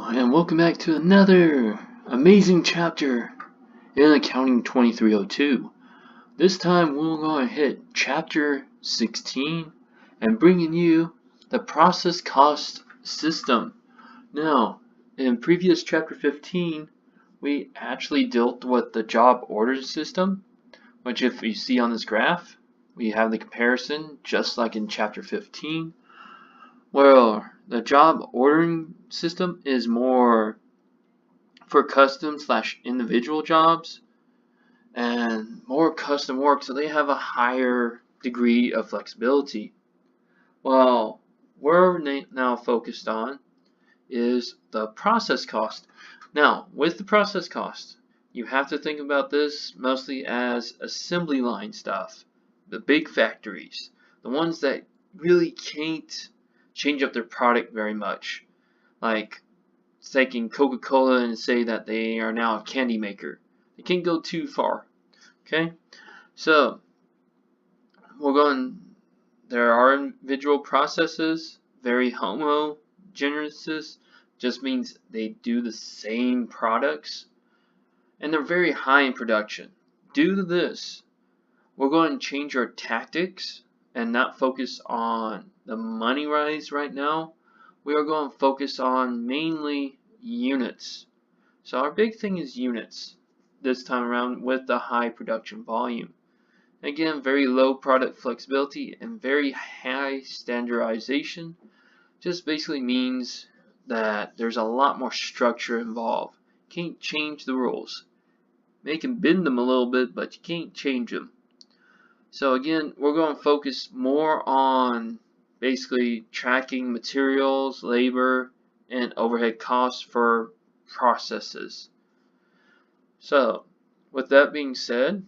and welcome back to another amazing chapter in Accounting 2302. This time we're going to hit chapter 16 and bringing you the process cost system. Now, in previous chapter 15, we actually dealt with the job order system, which if you see on this graph, we have the comparison just like in chapter 15. Well, the job ordering system is more for custom/individual jobs and more custom work, so they have a higher degree of flexibility. Well, we're now focused on is the process cost. Now, with the process cost, you have to think about this mostly as assembly line stuff, the big factories, the ones that really can't change up their product very much. Like taking Coca-Cola and say that they are now a candy maker. They can't go too far. Okay? So there are individual processes, very homogeneous, just means they do the same products, and they're very high in production. Due to this, we're going to change our tactics and not focus on the money rise right now. We are going to focus on mainly units. So our big thing is units this time around with the high production volume. Again, very low product flexibility and very high standardization just basically means that there's a lot more structure involved. Can't change the rules. They can bend them a little bit, but you can't change them. So again, we're going to focus more on basically tracking materials, labor, and overhead costs for processes. So with that being said,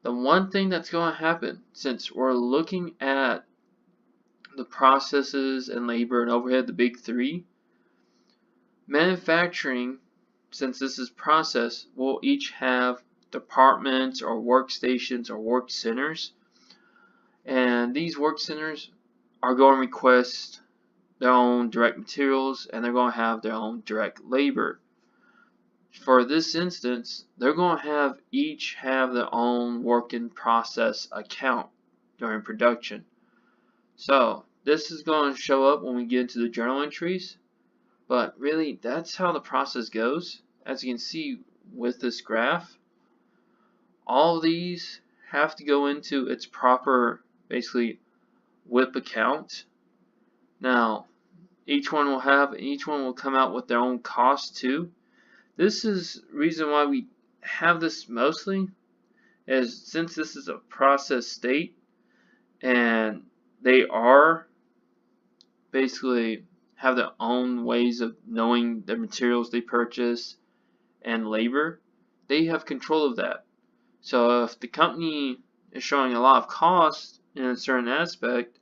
the one thing that's going to happen, since we're looking at the processes and labor and overhead, the big three, manufacturing, since this is process, will each have departments or workstations or work centers, and these work centers are going to request their own direct materials and they're going to have their own direct labor. For this instance, they're going to each have their own work in process account during production. So this is going to show up when we get into the journal entries, but really that's how the process goes. As you can see with this graph, all these have to go into its proper, basically, WIP account. Now, each one will come out with their own cost too. This is the reason why we have this mostly, is since this is a process state and they are basically have their own ways of knowing the materials they purchase and labor, they have control of that. So if the company is showing a lot of cost in a certain aspect,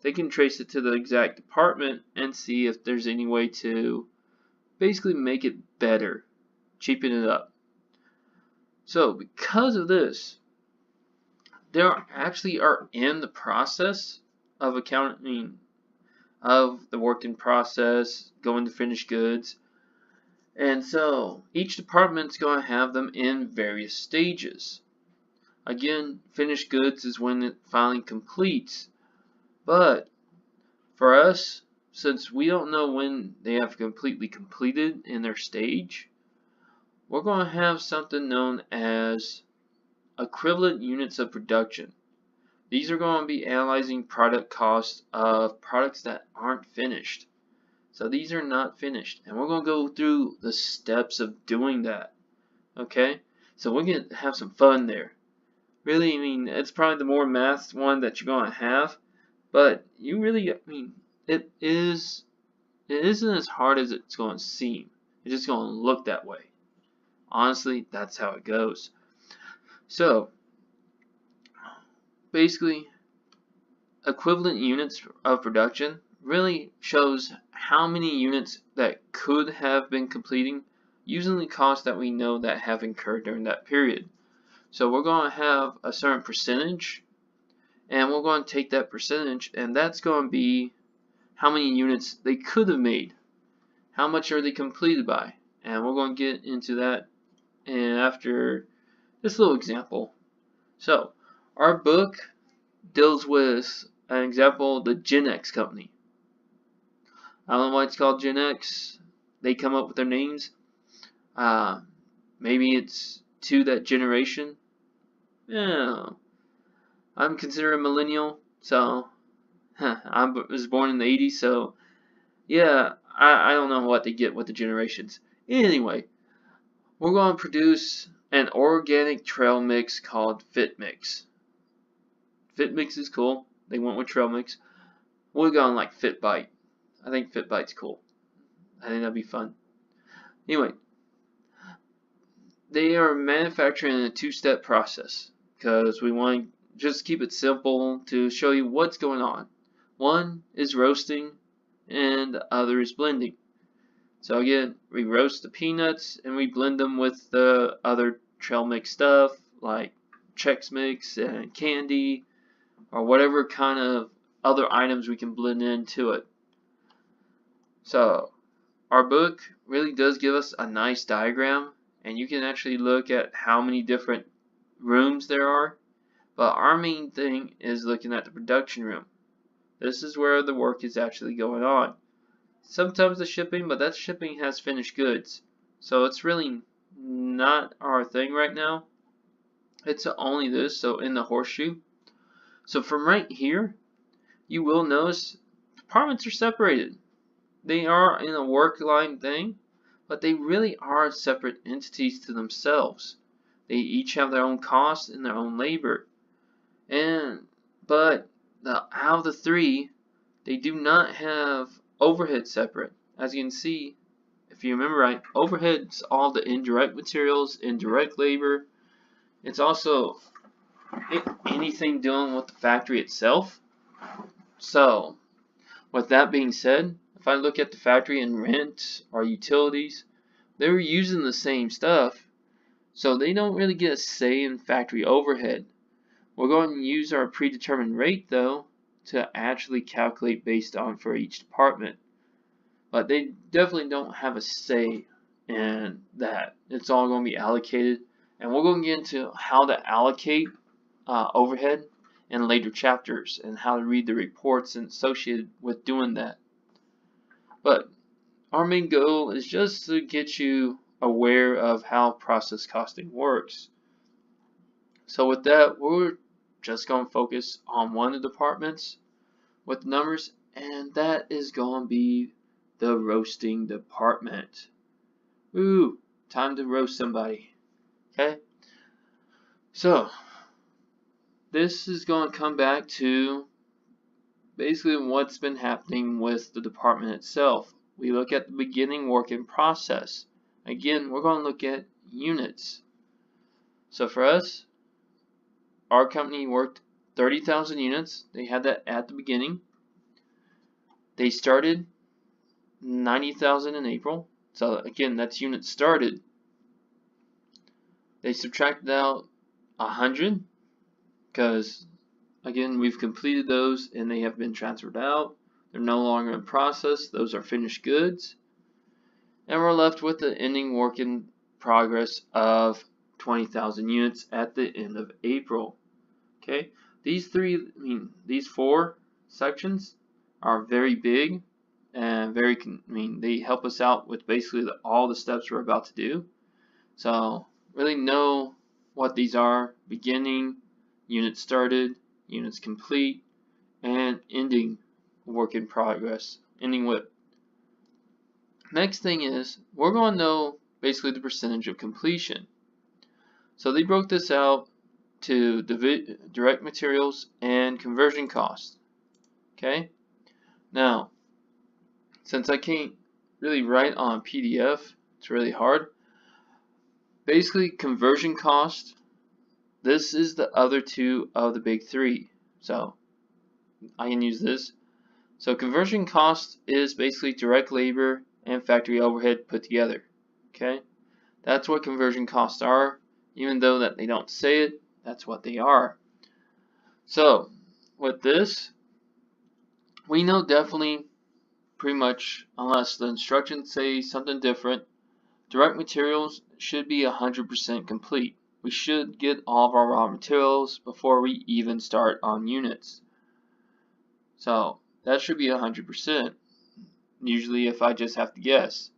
they can trace it to the exact department and see if there's any way to basically make it better, cheapen it up. So because of this, there actually are in the process of accounting of the work in process going to finished goods. And so each department's going to have them in various stages. Again, finished goods is when it finally completes. But for us, since we don't know when they have completely completed in their stage, we're going to have something known as equivalent units of production. These are going to be analyzing product costs of products that aren't finished. So these are not finished, and we're going to go through the steps of doing that. Okay, so we're going to have some fun there. Really, I mean, it's probably the more math one that you're going to have, but you really, I mean, it isn't as hard as it's going to seem. It's just going to look that way. Honestly, that's how it goes. So basically, equivalent units of production really shows how many units that could have been completing using the costs that we know that have incurred during that period. So we're going to have a certain percentage, and we're going to take that percentage, and that's going to be how many units they could have made how much are they completed by? And we're going to get into that and after this little example. So, our book deals with an example, the Gen X company. I don't know why it's called Gen X. They come up with their names. Maybe it's to that generation. Yeah, I'm considered a millennial, so I was born in the 80s, so yeah, I don't know what they get with the generations. Anyway, we're going to produce an organic trail mix called Fit Mix. Fit Mix is cool. They went with trail mix. We're going like Fit Bite. I think Fit Bite's cool. I think that'd be fun. Anyway, they are manufacturing a two-step process because we want to just keep it simple to show you what's going on. One is roasting and the other is blending. So again, we roast the peanuts and we blend them with the other trail mix stuff like Chex Mix and candy or whatever kind of other items we can blend into it. So our book really does give us a nice diagram, and you can actually look at how many different rooms there are, but our main thing is looking at the production room. This is where the work is actually going on. Sometimes the shipping, but that shipping has finished goods, so it's really not our thing right now. It's only this, so in the horseshoe. So from right here, you will notice departments are separated. They are in a work line thing, but they really are separate entities to themselves. They each have their own costs and their own labor. But out of the three, they do not have overhead separate. As you can see, if you remember right, overhead's all the indirect materials, indirect labor. It's also anything doing with the factory itself. So, with that being said, if I look at the factory and rent or utilities, they're using the same stuff, so they don't really get a say in factory overhead. We're going to use our predetermined rate though to actually calculate based on for each department, but they definitely don't have a say in that. It's all going to be allocated, and we're going to get into how to allocate overhead in later chapters and how to read the reports associated with doing that. But our main goal is just to get you aware of how process costing works. So with that, we're just going to focus on one of the departments with numbers, and that is going to be the roasting department. Ooh, time to roast somebody. Okay? So, this is going to come back to basically what's been happening with the department itself. We look at the beginning work in process. Again, we're going to look at units. So for us, our company worked 30,000 units. They had that at the beginning. They started 90,000 in April. So again, that's units started. They subtracted out 100 because again, we've completed those and they have been transferred out. They're no longer in process. Those are finished goods. And we're left with the ending work in progress of 20,000 units at the end of April. Okay, these four sections are very big and they help us out with basically all the steps we're about to do. So really know what these are: beginning, units started, units complete, and ending work in progress, ending WIP. Next thing is we're going to know basically the percentage of completion. So they broke this out to direct materials and conversion cost. Okay, now since I can't really write on PDF, it's really hard. Basically, conversion cost, this is the other two of the big three, so I can use this. So conversion cost is basically direct labor and factory overhead put together. Okay, that's what conversion costs are. Even though that they don't say it, that's what they are. So with this, we know definitely pretty much, unless the instructions say something different, direct materials should be 100% complete. We should get all of our raw materials before we even start on units. So that should be 100%, usually if I just have to guess.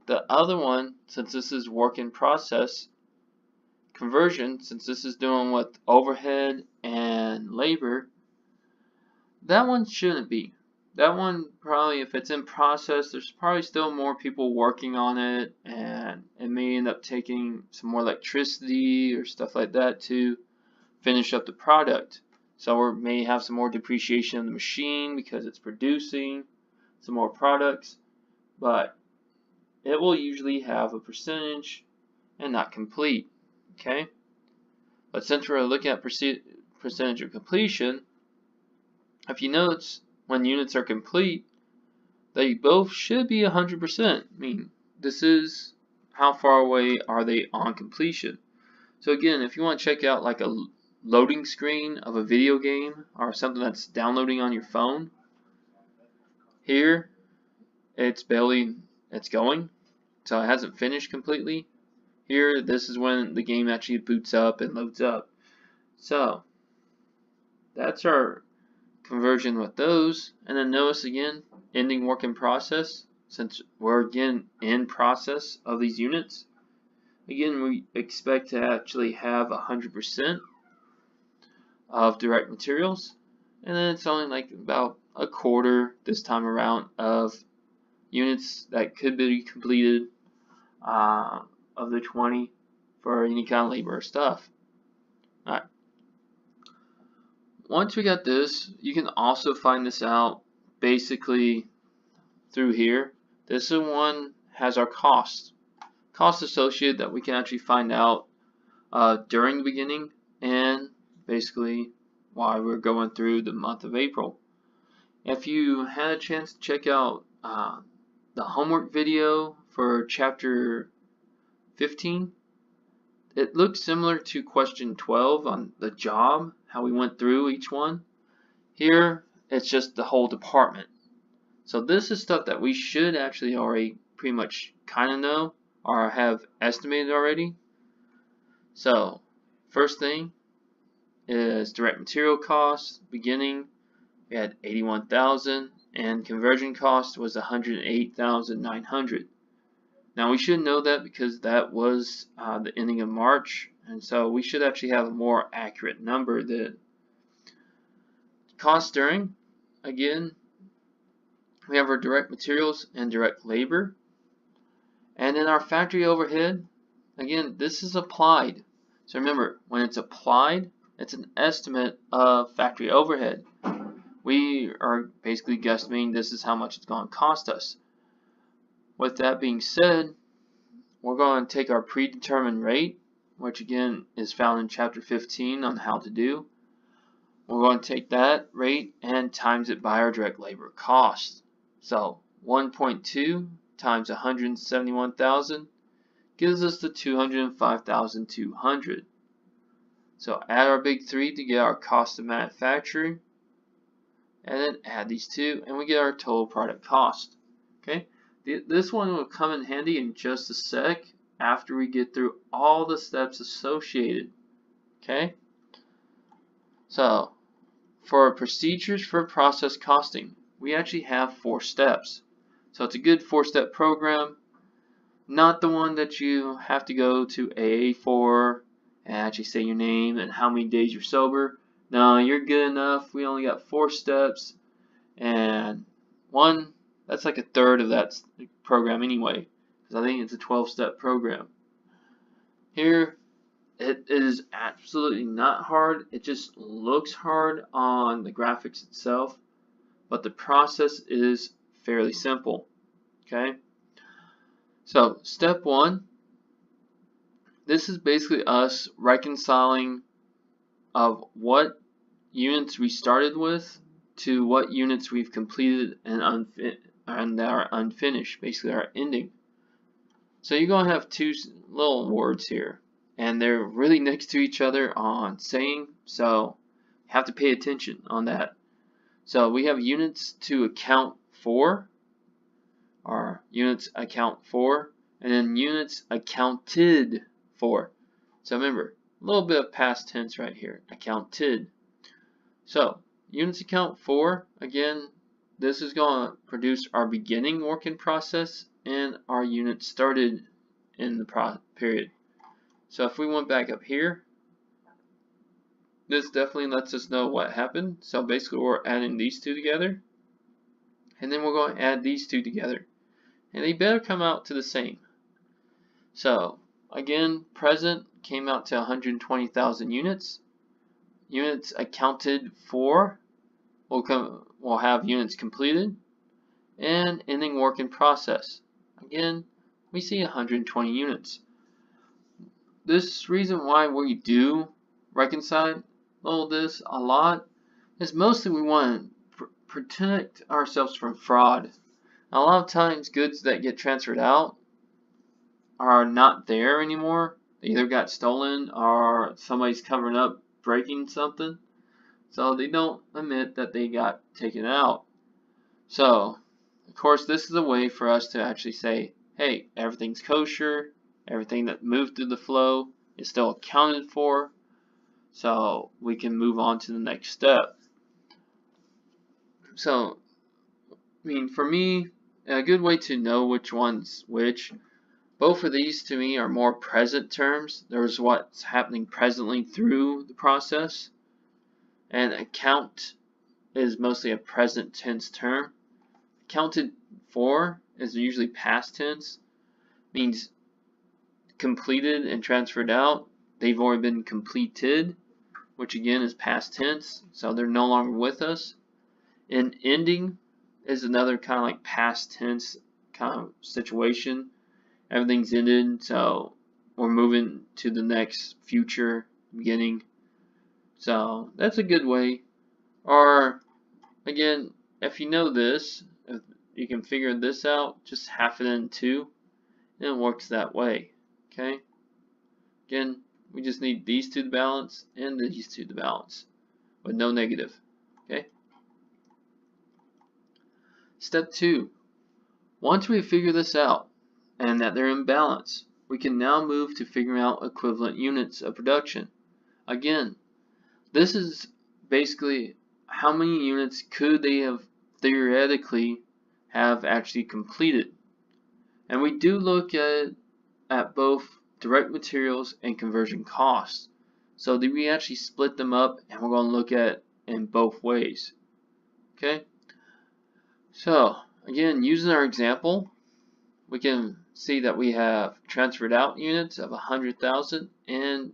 The other one, since this is work in process, conversion, since this is doing with overhead and labor, that one shouldn't be. That one probably, if it's in process, there's probably still more people working on it, and it may end up taking some more electricity or stuff like that to finish up the product. So we may have some more depreciation of the machine because it's producing some more products, but it will usually have a percentage and not complete. Okay, but since we're looking at percentage of completion, if you notice, when units are complete, they both should be 100%. I mean, this is how far away are they on completion. So again, if you want to check out like a loading screen of a video game or something that's downloading on your phone, here it's going, so it hasn't finished completely. Here, this is when the game actually boots up and loads up. So that's our conversion with those. And then notice again, ending work in process, since we're again in process of these units. Again, we expect to actually have 100% of direct materials, and then it's only like about a quarter this time around of units that could be completed of the 20 for any kind of labor or stuff. Alright. Once we got this, you can also find this out basically through here. This one has our costs associated that we can actually find out during the beginning and basically while we're going through the month of April. If you had a chance to check out the homework video for chapter 15, it looks similar to question 12 on the job, how we went through each one. Here, it's just the whole department. So this is stuff that we should actually already pretty much kind of know or have estimated already. So, first thing is direct material costs. Beginning, we had 81,000, and conversion cost was 108,900. Now we should know that because that was the ending of March, and so we should actually have a more accurate number. The cost during, again, we have our direct materials and direct labor. And then our factory overhead, again, this is applied. So remember, when it's applied, it's an estimate of factory overhead. We are basically guesstimating this is how much it's going to cost us. With that being said, we're going to take our predetermined rate, which again is found in chapter 15 on how to do. We're going to take that rate and times it by our direct labor cost. So 1.2 times 171,000 gives us the 205,200. So add our big 3 to get our cost of manufacturing, and then add these two, and we get our total product cost. Okay, this one will come in handy in just a sec after we get through all the steps associated. Okay, so for procedures for process costing, we actually have 4 steps. So it's a good 4-step program, not the one that you have to go to AA for and actually say your name and how many days you're sober. No, you're good enough. We only got 4 steps, and that's like a third of that program anyway, because I think it's a 12-step program. Here, it is absolutely not hard. It just looks hard on the graphics itself, but the process is fairly simple. Okay, so step 1, this is basically us reconciling of what units we started with to what units we've completed and are unfinished, basically our ending. So you're going to have 2 little words here, and they're really next to each other on saying, so you have to pay attention on that. So we have units to account for, or units account for, and then units accounted for. So remember, a little bit of past tense right here, accounted. So units account for, again, this is going to produce our beginning work in process and our unit started in the period. So if we went back up here, this definitely lets us know what happened. So basically we're adding these two together, and then we're going to add these two together, and they better come out to the same. So again, present came out to 120,000 units. Units accounted for will have units completed, and ending work in process. Again, we see 120 units. This reason why we do reconcile this a lot is mostly we want to protect ourselves from fraud. A lot of times goods that get transferred out are not there anymore. They either got stolen or somebody's covering up breaking something, so they don't admit that they got taken out. So of course this is a way for us to actually say, hey, everything's kosher, everything that moved through the flow is still accounted for, so we can move on to the next step. So I mean, for me, a good way to know which one's which, both of these to me are more present terms. There's what's happening presently through the process, and account is mostly a present tense term. Accounted for is usually past tense, means completed and transferred out. They've already been completed, which again is past tense, so they're no longer with us. And ending is another kind of like past tense kind of situation. Everything's ended, so we're moving to the next future beginning. So that's a good way. Or again, if you know this, if you can figure this out, just half it in two, and it works that way. Okay. Again, we just need these two to balance and these two to balance with no negative. Okay. Step 2. Once we figure this out and that they're in balance, we can now move to figuring out equivalent units of production. Again, this is basically how many units could they have theoretically have actually completed. And we do look at both direct materials and conversion costs. So we actually split them up, and we're going to look at in both ways. Okay. So again, using our example, we can see that we have transferred out units of 100,000 and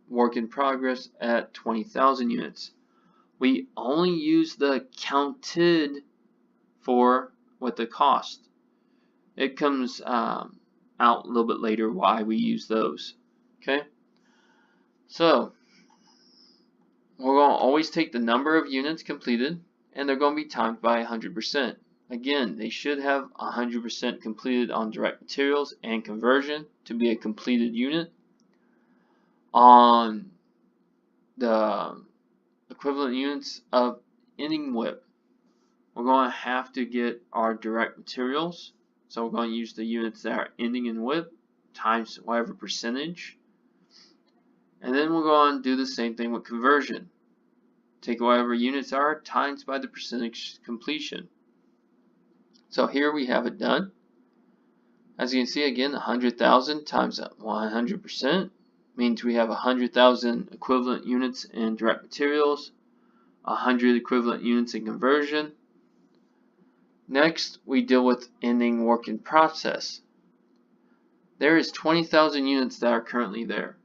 work in progress at 20,000 units. We only use the counted for with the cost. It comes out a little bit later why we use those. Okay, so we're going to always take the number of units completed, and they're going to be timed by 100%. Again, they should have 100% completed on direct materials and conversion to be a completed unit. On the equivalent units of ending WIP, we're going to have to get our direct materials. So we're going to use the units that are ending in WIP times whatever percentage. And then we're going to do the same thing with conversion. Take whatever units are times by the percentage completion. So here we have it done. As you can see, again, 100,000 times 100% means we have 100,000 equivalent units in direct materials, 100 equivalent units in conversion. Next, we deal with ending work in process. There is 20,000 units that are currently there.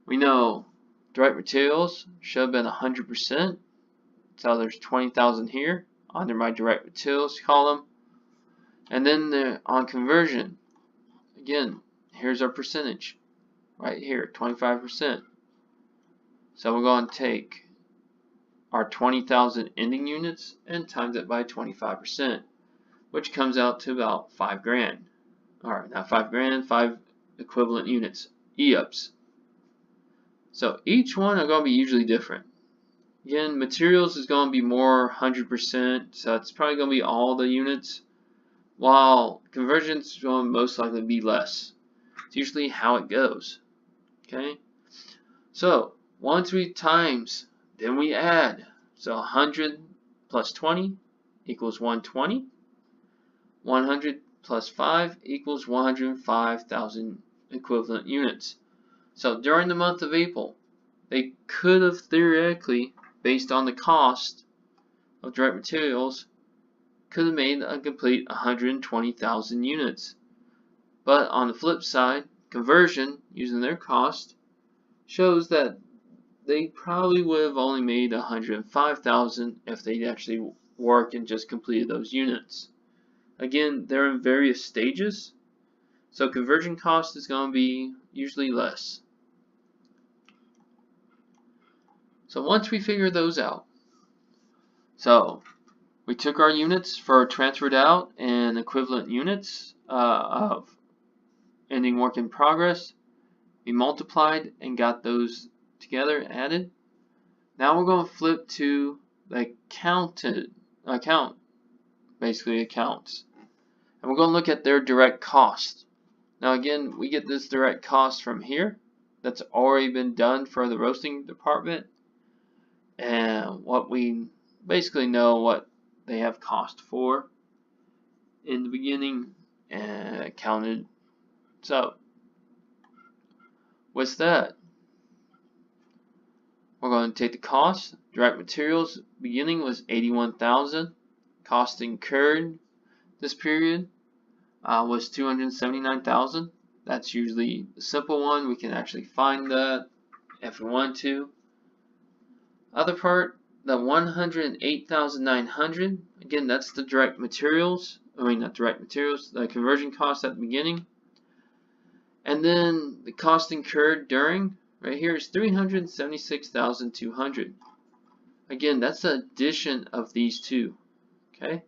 We know direct materials should have been 100%, so there's 20,000 here under my direct materials column. And then on conversion, again, here's our percentage right here, 25%. So we're going to take our 20,000 ending units and times it by 25%, which comes out to about 5 grand. Alright, not 5 grand, 5 equivalent units, EUPs. So each one are going to be usually different. Again, materials is going to be more 100%, so it's probably going to be all the units. while conversion is going to most likely be less. It's usually how it goes. Okay, so once we times, then we add. So 100 plus 20 equals 120. 100 plus 5 equals 105,000 equivalent units. So during the month of April, they could have theoretically, based on the cost of direct materials, could have made a complete 120,000 units. But on the flip side, conversion, using their cost, shows that they probably would have only made 105,000 if they actually worked and just completed those units. Again, they're in various stages, so conversion cost is going to be usually less. So once we figure those out, so we took our units for transferred out and equivalent units of ending work in progress. We multiplied and got those together, added. Now we're going to flip to the account, basically accounts. And we're going to look at their direct cost. Now again, we get this direct cost from here. That's already been done for the roasting department. And what we basically know what they have cost for in the beginning and counted. So with that, we're going to take the cost. Direct materials beginning was 81,000. Cost incurred this period was 279,000. That's usually the simple one. We can actually find that if we want to. Other part, the 108,900. Again, that's the direct materials. Not direct materials. The conversion cost at the beginning. And then the cost incurred during, right here, is 376,200. Again, that's the addition of these two. Okay?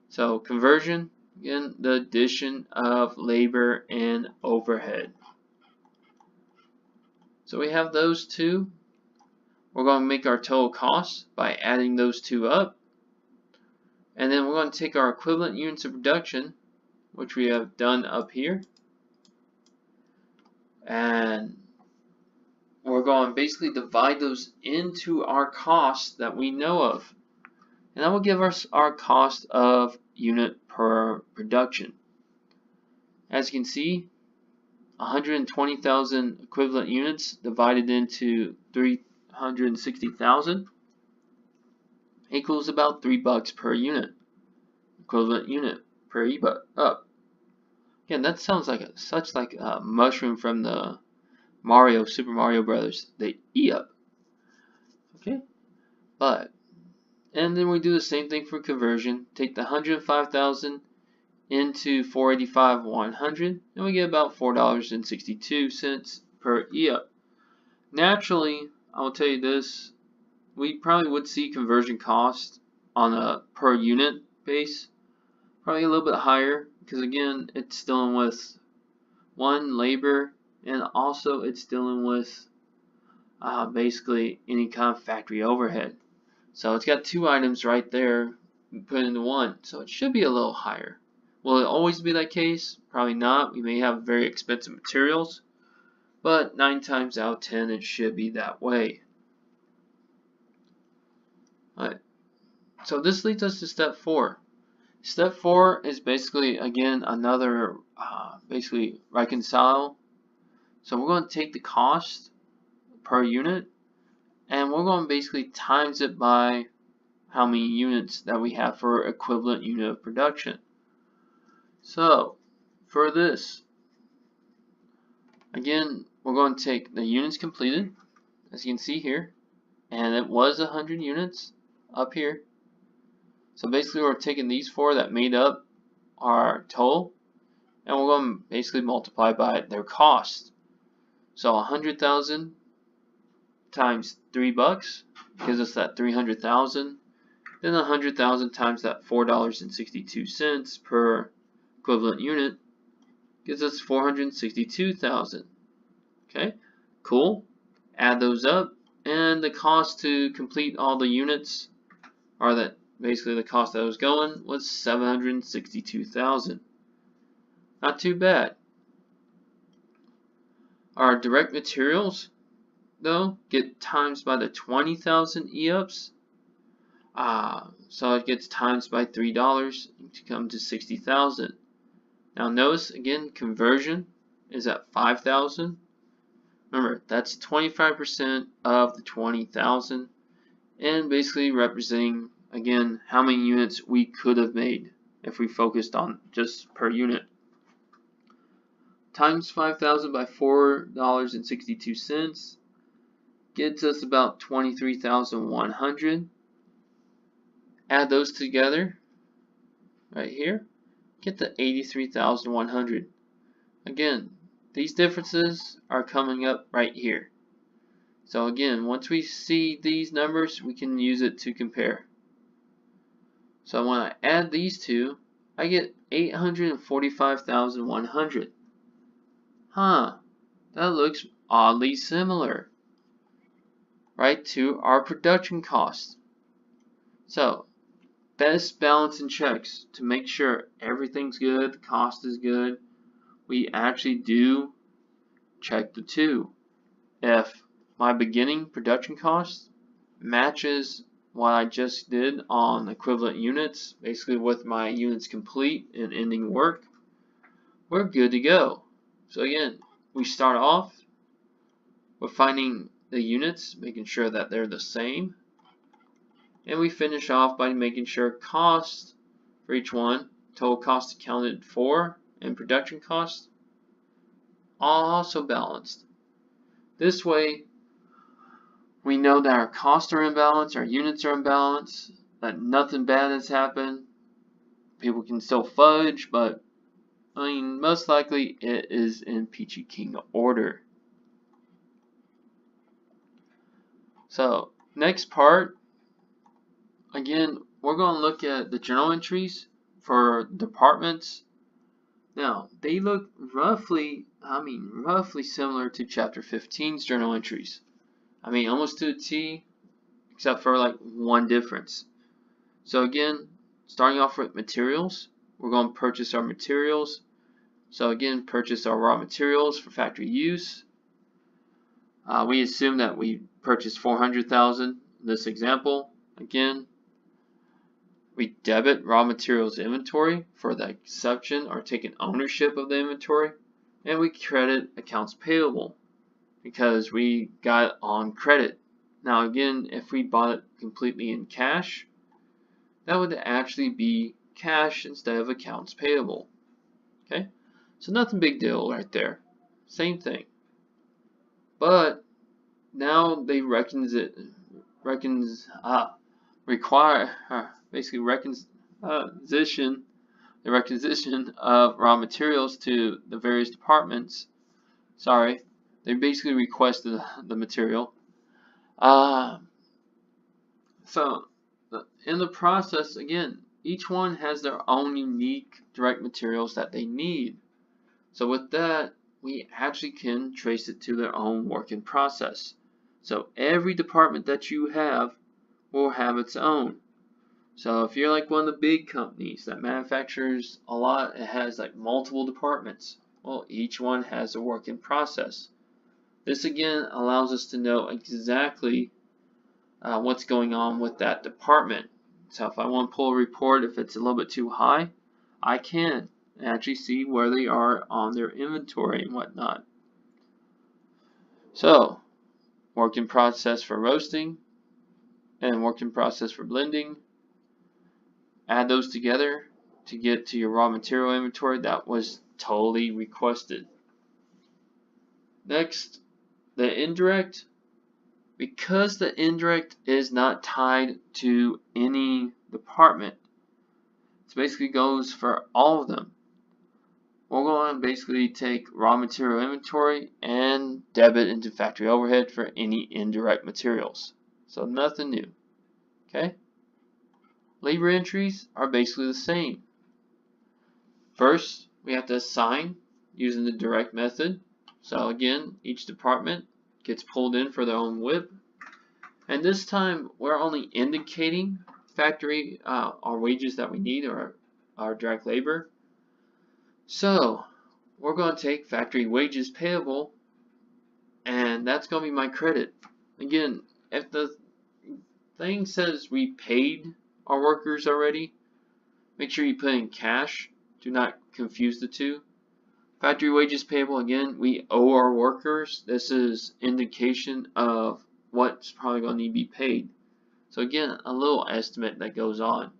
So conversion, again, the addition of labor and overhead. So we have those two. We're going to make our total cost by adding those two up. And then we're going to take our equivalent units of production, which we have done up here. And we're going to basically divide those into our costs that we know of. And that will give us our cost of unit per production. As you can see, 120,000 equivalent units divided into 360,000 equals about $3 per unit. Equivalent unit per up. Again, that sounds like such like a mushroom from the Super Mario Brothers. They eat up. Okay, and then we do the same thing for conversion. Take the 105,000 into 485,100, and we get about $4.62 per EUP. Naturally, I'll tell you this, we probably would see conversion cost on a per unit base, probably a little bit higher, because again, it's dealing with one, labor, and also it's dealing with basically any kind of factory overhead. So it's got two items right there put into one, so it should be a little higher. Will it always be that case? Probably not. We may have very expensive materials, but 9 times out of 10 it should be that way. Alright, so this leads us to step 4. Step 4 is basically, again, another basically reconcile. So we're going to take the cost per unit and we're going to basically times it by how many units that we have for equivalent unit of production. So for this, again, we're going to take the units completed, as you can see here, and it was 100 units up here. So basically we're taking these 4 that made up our total, and we're going to basically multiply by their cost. So 100,000 times $3 gives us that 300,000. Then 100,000 times that $4.62 per equivalent unit gives us 462,000. Okay, cool. Add those up, and the cost to complete all the units, or that basically the cost that was going was $762,000. Not too bad. Our direct materials, though, get times by the 20,000 EUPS. So it gets times by $3 to come to 60,000. Now notice again, conversion is at 5,000. Remember, that's 25% of the 20,000, and basically representing again how many units we could have made if we focused on just per unit. Times 5,000 by $4.62 gets us about 23,100. Add those together right here, get the 83,100. Again, these differences are coming up right here. So again, once we see these numbers, we can use it to compare. So when I add these two, I get 845,100. That looks oddly similar, right, to our production cost. So, best balance and checks to make sure everything's good, the cost is good. We actually do check the two. If my beginning production cost matches what I just did on equivalent units, basically with my units complete and ending work, we're good to go. So again, we start off with finding the units, making sure that they're the same, and we finish off by making sure cost for each one, total cost accounted for, and production cost, all also balanced. This way, we know that our costs are in balance, our units are in balance, that nothing bad has happened. People can still fudge, but I mean, most likely it is in Peachy King order. So, next part, again, we're going to look at the journal entries for departments. Now, they look roughly similar to Chapter 15's journal entries. I mean, almost to a T, except for like one difference. So again, starting off with materials, we're going to purchase our materials. So again, purchase our raw materials for factory use. We assume that we purchased 400,000 in this example. Again, we debit raw materials inventory for the exception or taking ownership of the inventory, and we credit accounts payable because we got it on credit. Now again, if we bought it completely in cash, that would actually be cash instead of accounts payable. Okay, so nothing big deal right there. Same thing. But now they requisition the requisition of raw materials to the various departments. Sorry, they basically requested the material. So in the process, again, each one has their own unique direct materials that they need. So with that, we actually can trace it to their own work in process. So every department that you have will have its own. So if you're like one of the big companies that manufactures a lot, it has like multiple departments. Well, each one has a work in process. This again allows us to know exactly what's going on with that department. So if I want to pull a report, if it's a little bit too high, I can actually see where they are on their inventory and whatnot. So, work in process for roasting and work in process for blending. Add those together to get to your raw material inventory that was totally requested. Next, the indirect. Because the indirect is not tied to any department, it basically goes for all of them. We're going to basically take raw material inventory and debit into factory overhead for any indirect materials. So nothing new. Okay? Labor entries are basically the same. First, we have to assign using the direct method. So again, each department gets pulled in for their own WIP. And this time, we're only indicating factory, our wages that we need, or our direct labor. So we're going to take factory wages payable, and that's going to be my credit. Again, if the thing says we paid our workers already, make sure you put in cash. Do not confuse the two. Factory wages payable, again, we owe our workers. This is indication of what's probably going to need to be paid. So again, a little estimate that goes on.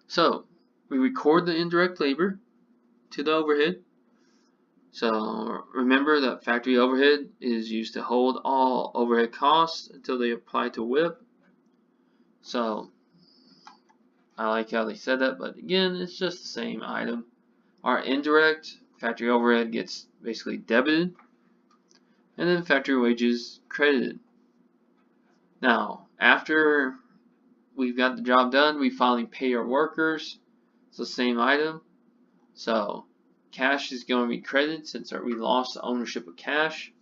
So we record the indirect labor to the overhead. So remember that factory overhead is used to hold all overhead costs until they apply to WIP. So I like how they said that, but again, it's just the same item. Our indirect factory overhead gets basically debited, and then factory wages credited. Now, after we've got the job done, we finally pay our workers. It's the same item. So cash is going to be credited since we lost the ownership of cash.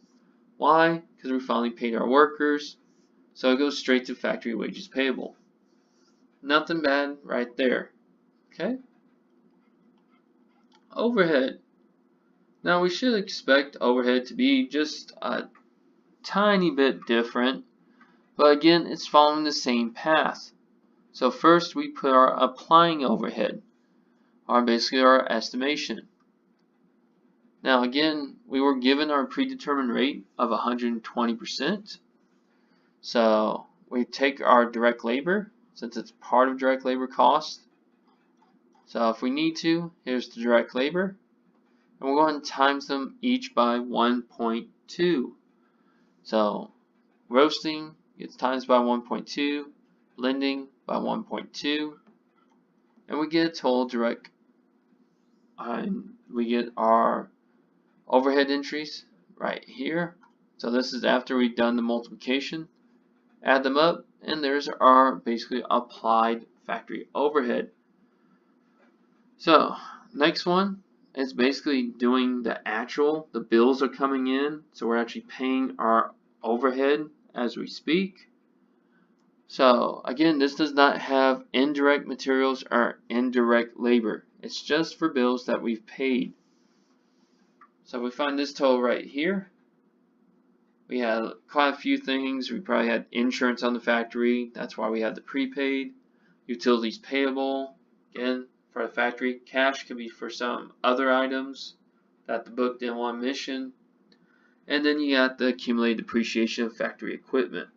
Why? Because we finally paid our workers. So it goes straight to factory wages payable. Nothing bad right there. Okay? Overhead. Now we should expect overhead to be just a tiny bit different, but again, it's following the same path. So first we put our applying overhead, or basically our estimation. Now again, we were given our predetermined rate of 120%. So we take our direct labor, since it's part of direct labor cost. So if we need to, here's the direct labor. And we're going to times them each by 1.2. So roasting gets times by 1.2, blending by 1.2, and we get a total direct, and we get our overhead entries right here. So this is after we've done the multiplication. Add them up, and there's our basically applied factory overhead. So next one is basically doing the actual. The bills are coming in, so we're actually paying our overhead as we speak. So again, this does not have indirect materials or indirect labor. It's just for bills that we've paid. So we find this total right here. We had quite a few things. We probably had insurance on the factory. That's why we had the prepaid. Utilities payable. Again, for the factory. Cash could be for some other items that the book didn't want to mention. And then you got the accumulated depreciation of factory equipment.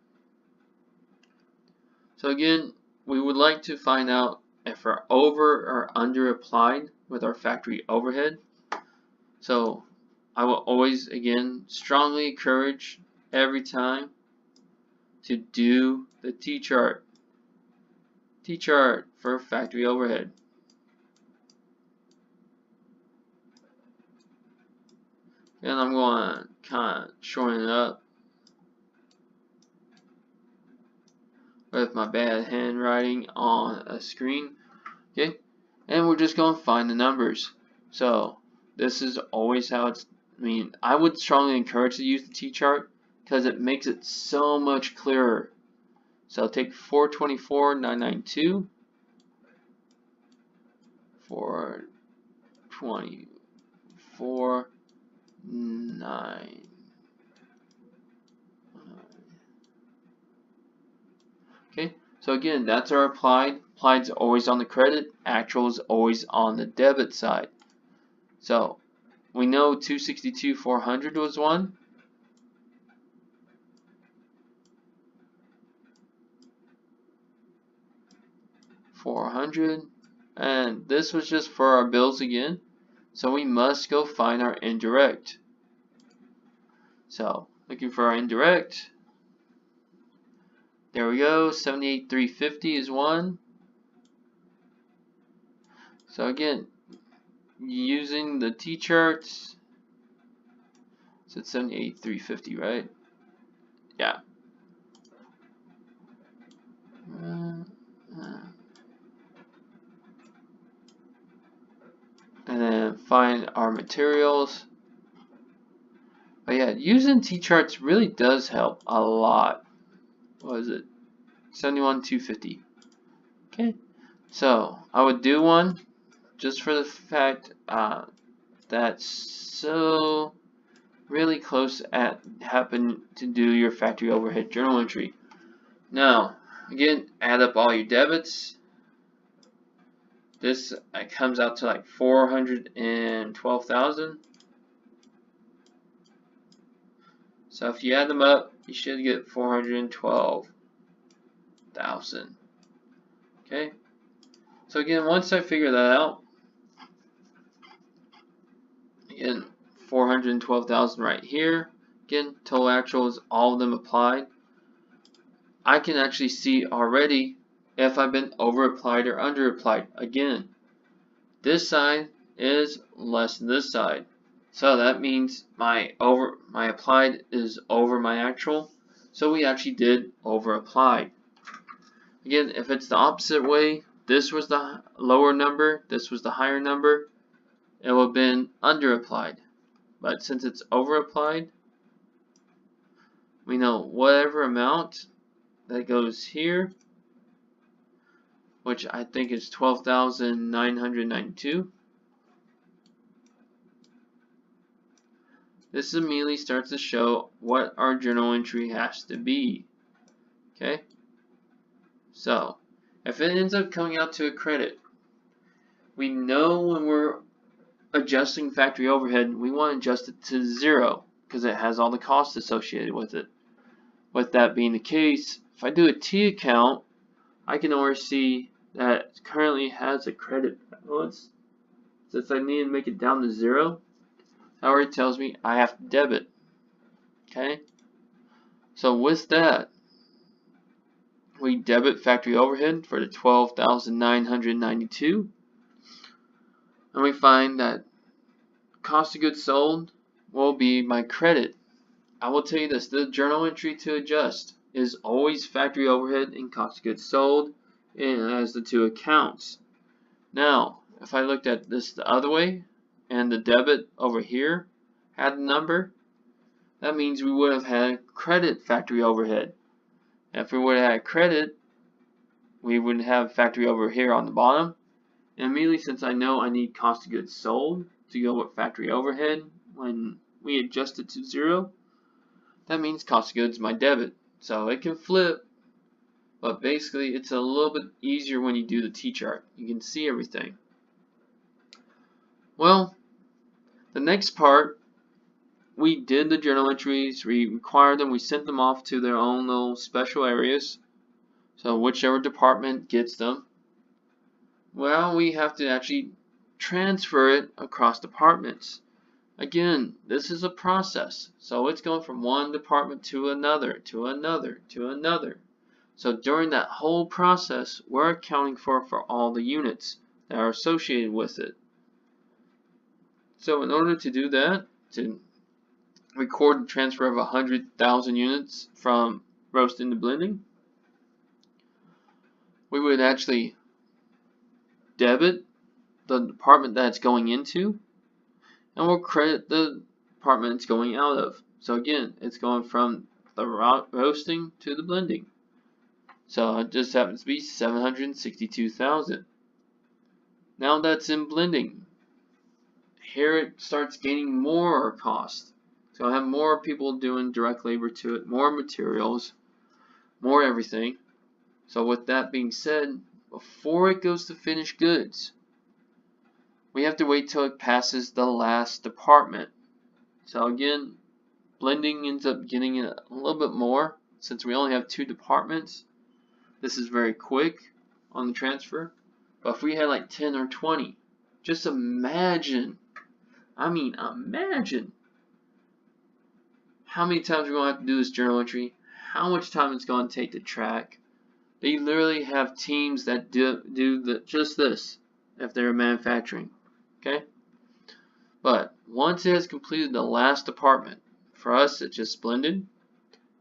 So again, we would like to find out if we're over or under applied with our factory overhead. So I will always, again, strongly encourage every time to do the T-chart. T-chart for factory overhead. And I'm going to kind of shorten it up with my bad handwriting on a screen. Okay, and we're just going to find the numbers. So this is always how it's, I would strongly encourage to use the T-chart because it makes it so much clearer. So take 424,992, 424,992. Okay, so again, that's our applied. Applied is always on the credit. Actual is always on the debit side. So we know 262,400 was one. $400, and this was just for our bills again. So we must go find our indirect. So looking for our indirect. There we go. 78,350 is one. So again, using the T-charts, so it's 78,350, right? Yeah. And then find our materials. But yeah, using T-charts really does help a lot. What is it? 71,250. Okay, so I would do one just for the fact that's so really close at happen to do your factory overhead journal entry. Now, again, add up all your debits. This comes out to like 412,000. So if you add them up, you should get 412,000. Okay. So again, once I figure that out, again, 412,000 right here. Again, total actuals, all of them applied. I can actually see already if I've been over applied or under applied. Again, this side is less than this side. So that means my applied is over my actual. So we actually did over applied. Again, if it's the opposite way, this was the lower number, this was the higher number, it would have been under applied. But since it's over applied, we know whatever amount that goes here, which I think is 12,992. This immediately starts to show what our journal entry has to be. Okay? So, if it ends up coming out to a credit, we know when we're adjusting factory overhead, we want to adjust it to 0 because it has all the costs associated with it. With that being the case, if I do a T account, I can already see that it currently has a credit balance. Since I need to make it down to 0, that already tells me I have to debit. Okay? So with that, we debit factory overhead for the 12,992, and we find that cost of goods sold will be my credit. I will tell you this, the journal entry to adjust is always factory overhead and cost of goods sold as the two accounts. Now, if I looked at this the other way, and the debit over here had a number, that means we would have had credit factory overhead. If we would have had credit, we would have factory over here on the bottom. And immediately, since I know I need cost of goods sold to go with factory overhead when we adjust it to 0, that means cost of goods is my debit. So it can flip, but basically it's a little bit easier when you do the T-chart. You can see everything. Well, the next part, we did the journal entries, we required them, we sent them off to their own little special areas. So whichever department gets them, well, we have to actually transfer it across departments. Again, this is a process. So it's going from one department to another, to another, to another. So during that whole process, we're accounting for all the units that are associated with it. So in order to do that, to record the transfer of 100,000 units from roasting to blending, we would actually debit the department that it's going into, and we'll credit the department it's going out of. So again, it's going from the roasting to the blending. So it just happens to be 762,000. Now that's in blending. Here it starts gaining more cost. So I have more people doing direct labor to it, more materials, more everything. So with that being said, before it goes to finished goods, we have to wait till it passes the last department. So again, blending ends up getting it a little bit more since we only have 2 departments. This is very quick on the transfer. But if we had like 10 or 20, just imagine, imagine how many times we're going to have to do this journal entry, how much time it's going to take to track. They literally have teams that do just this if they're manufacturing. Okay? But once it has completed the last department, for us it's just blended,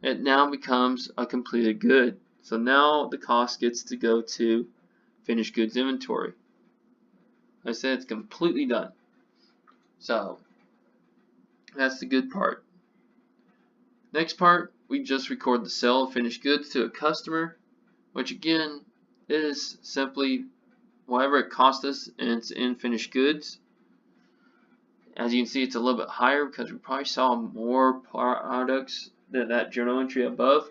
it now becomes a completed good. So now the cost gets to go to finished goods inventory. Like I said, it's completely done. So that's the good part. Next part, we just record the sale of finished goods to a customer. which again is simply whatever it cost us, and it's in finished goods. As you can see, it's a little bit higher because we probably saw more products than that journal entry above.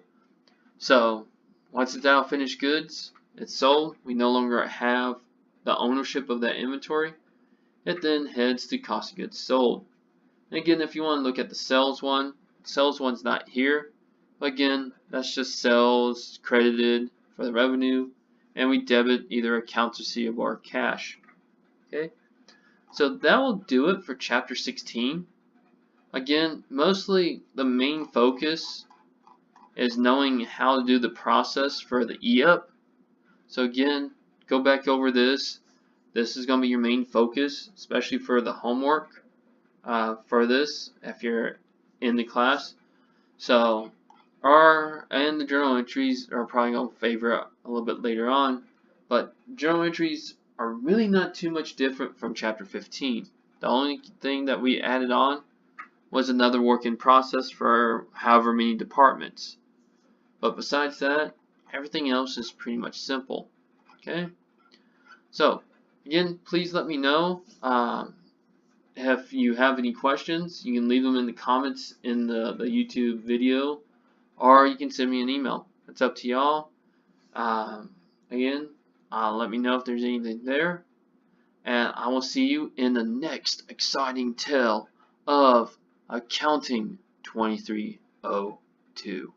So once it's out of finished goods, it's sold, we no longer have the ownership of that inventory. It then heads to cost of goods sold. And again, if you want to look at the sales one's not here. Again, that's just sales credited for the revenue, and we debit either accounts receivable or cash. Okay, so that will do it for chapter 16. Again, mostly the main focus is knowing how to do the process for the e-up. So again, go back over this. This is going to be your main focus, especially for the homework for this if you're in the class. So R and the journal entries are probably going to favor a little bit later on, but journal entries are really not too much different from chapter 15. The only thing that we added on was another work in process for however many departments. But besides that, everything else is pretty much simple. Okay? So, again, please let me know if you have any questions. You can leave them in the comments in the YouTube video, or you can send me an email. It's up to y'all. Again, let me know if there's anything there. And I will see you in the next exciting tale of Accounting 2302.